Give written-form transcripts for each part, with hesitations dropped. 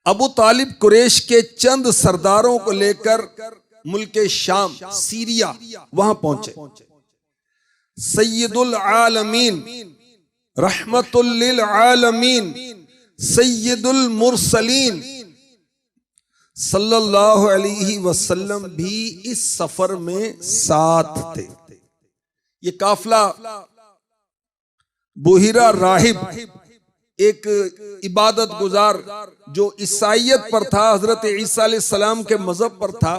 अबू तालिब कुरैश के चंद सरदारों को लेकर मुल्क शाम सीरिया वहां पहुंचे। सैयदुल आलमीन रहमतुल लिल आलमीन सैयदुल मुरसलीन सल्लल्लाहु अलैहि वसल्लम भी इस सफर में साथ थे। ये काफला बुहिरा राहिब, एक इबादत गुजार जो ईसाइयत पर था, हजरत ईसा अलैहिस्सलाम के मजहब पर था,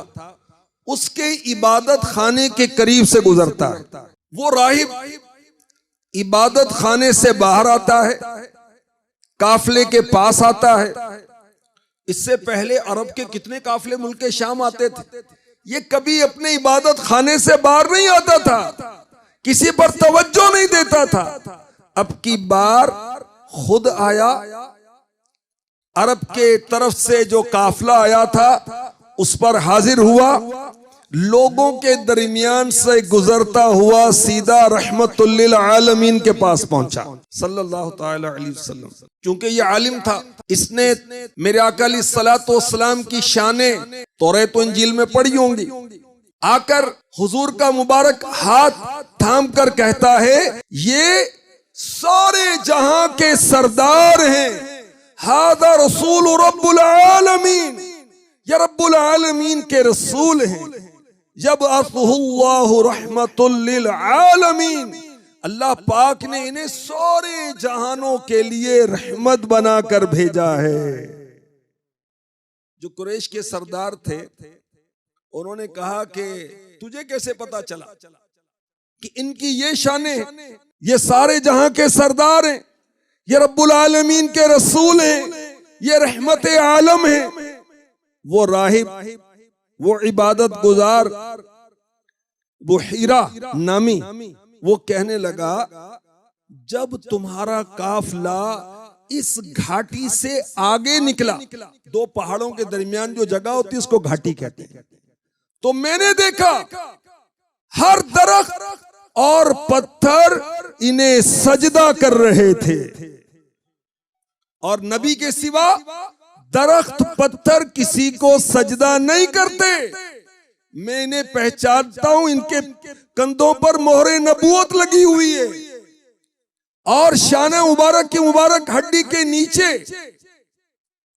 उसके इबादत खाने के करीब से गुजरता है। वो राहिब इबादत खाने से बाहर आता है, काफले के पास आता है। इससे पहले अरब के कितने काफले मुल्क शाम आते थे, ये कभी अपने इबादत खाने से बाहर नहीं आता था, किसी पर तवज्जो नहीं देता था। अब की बार खुद आया, अरब के तरफ से जो काफला आया था उस पर हाजिर हुआ, लोगों के दरमियान से गुजरता हुआ सीधा रहमतुल लिल आलमीन के पास पहुंचा सल्लल्लाहु ताला अलैहि वसल्लम। क्योंकि ये आलिम था, इसने मेरे आका अलैहिस्सलातु वस्सलाम की शाने तौरात व इंजील में पढ़ी होंगी। आकर हुजूर का मुबारक हाथ थाम कर कहता है, ये सारे जहां के सरदार हैं, हादा रसूल रब्बुल आलमीन, ये रब्बुल आलमीन के रसूल हैं। जब अल्लाहु रहमतुल लिल आलमीन, अल्लाह पाक ने इन्हें सारे जहानों के लिए रहमत बनाकर भेजा है। जो कुरैश के सरदार थे उन्होंने कहा कि तुझे कैसे पता चला कि इनकी ये शाने, ये सारे जहां के सरदार हैं, ये रब्बुल आलमीन के रसूल हैं, ये रहमत आलम है। वो राहिब, वो इबादत गुजार बुहीरा नामी, वो कहने लगा, जब तुम्हारा काफला इस घाटी से आगे निकला, दो पहाड़ों के दरमियान जो जगह होती है उसको घाटी कहते हैं, तो मैंने देखा हर दरख्त और पत्थर इन्हें सजदा कर रहे थे, और नबी के सिवा दरख्त पत्थर किसी को सजदा नहीं करते। मैं इन्हें पहचानता हूं, इनके कंधों पर मोहरे नबूवत लगी हुई है, और शान मुबारक की मुबारक हड्डी के नीचे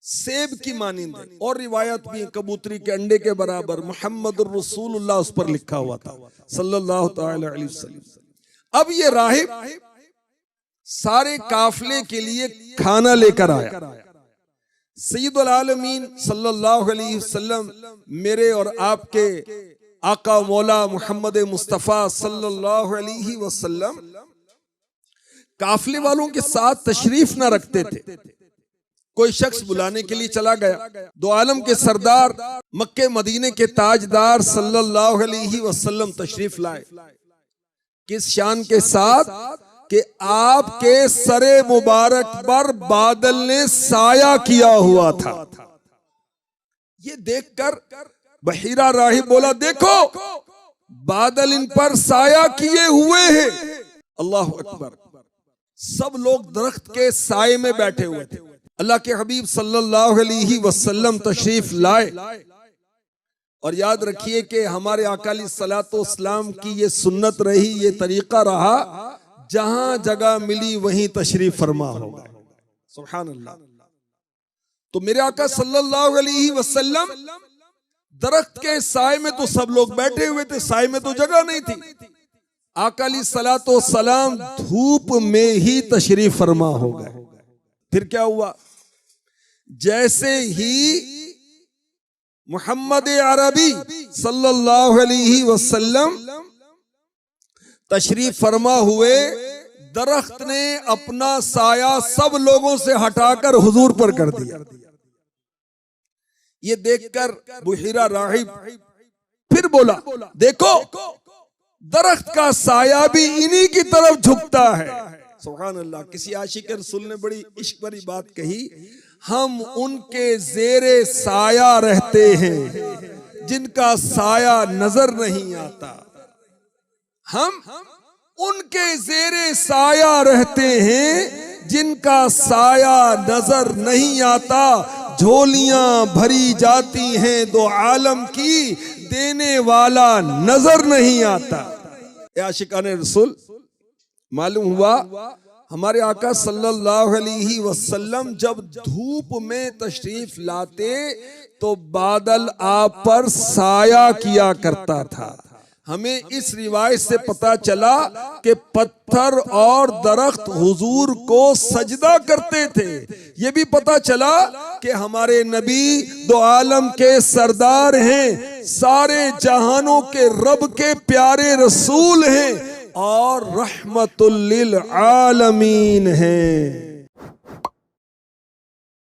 सेब की मानिंद है, और रिवायत भी कबूतरी के अंडे के बराबर मुहम्मदुर रसूलुल्लाह उस पर लिखा हुआ था सल्लल्लाहु ताला अलैहि वसल्लम। अब ये राहिब सारे काफले के लिए खाना लेकर आया। सैयदुल आलमीन सल्लल्लाहु अलैहि वसल्लम, मेरे और आपके आका मौला मुहम्मद मुस्तफा सल्लल्लाहु अलैहि वसल्लम काफले वालों के साथ तशरीफ न रखते थे। कोई शख्स बुलाने के लिए चला गया, दो आलम के सरदार मक्के मदीने के ताजदार सल्लल्लाहु अलैहि वसल्लम तशरीफ लाए। किस शान के साथ कि आपके सरे मुबारक पर बादल ने साया किया हुआ था। ये देखकर बहीरा राहिब बोला, देखो बादल इन पर साया किए हुए हैं। अल्लाह अकबर। सब लोग दरख्त के साए में बैठे हुए थे। अल्लाह के हबीब सल्लल्लाहु अलैहि वसल्लम तशरीफ लाए, और याद रखिए कि हमारे आका अलैहिस्सलातु वस्सलाम की ये सुन्नत रही, ये तरीका रहा, जहां जगह मिली वहीं तशरीफ फरमा होगा। सुभान अल्लाह। तो मेरे आका सल्लल्लाहु अलैहि वसल्लम दरख्त के साए में तो सब लोग बैठे हुए थे, साए में तो जगह नहीं थी। आका अलैहिस्सलातु वस्सलाम धूप में ही तशरीफ फरमा हो गए। फिर क्या हुआ, जैसे ही मुहम्मद अरबी सल्लल्लाहु अलैहि वसल्लम तशरीफ फरमा हुए, दरख्त ने अपना साया सब लोगों से हटाकर हुजूर पर कर दिया। ये देखकर बुहीरा राहिब फिर बोला, देखो दरख्त का साया भी इन्हीं की तरफ झुकता है। सुभान अल्लाह। किसी आशिक रसूल ने बड़ी इश्क भरी बात कही, हम उनके जेरे साया रहते हैं जिनका साया नजर नहीं आता। हम उनके जेरे साया रहते हैं जिनका साया नजर नहीं आता। झोलियां भरी जाती हैं दो आलम की, देने वाला नजर नहीं आता। आशिकाने रसूल, मालूम हुआ हमारे आका सल्लल्लाहु अलैहि वसल्लम जब धूप में तशरीफ लाते तो बादल आप पर साया किया करता था। हमें इस रिवायत से पता चला कि पत्थर और दरख्त हुजूर को सजदा करते थे। ये भी पता चला कि हमारे नबी दो आलम के सरदार हैं, सारे जहानों के रब के प्यारे रसूल हैं और रहमतुल लिल आलमीन हैं।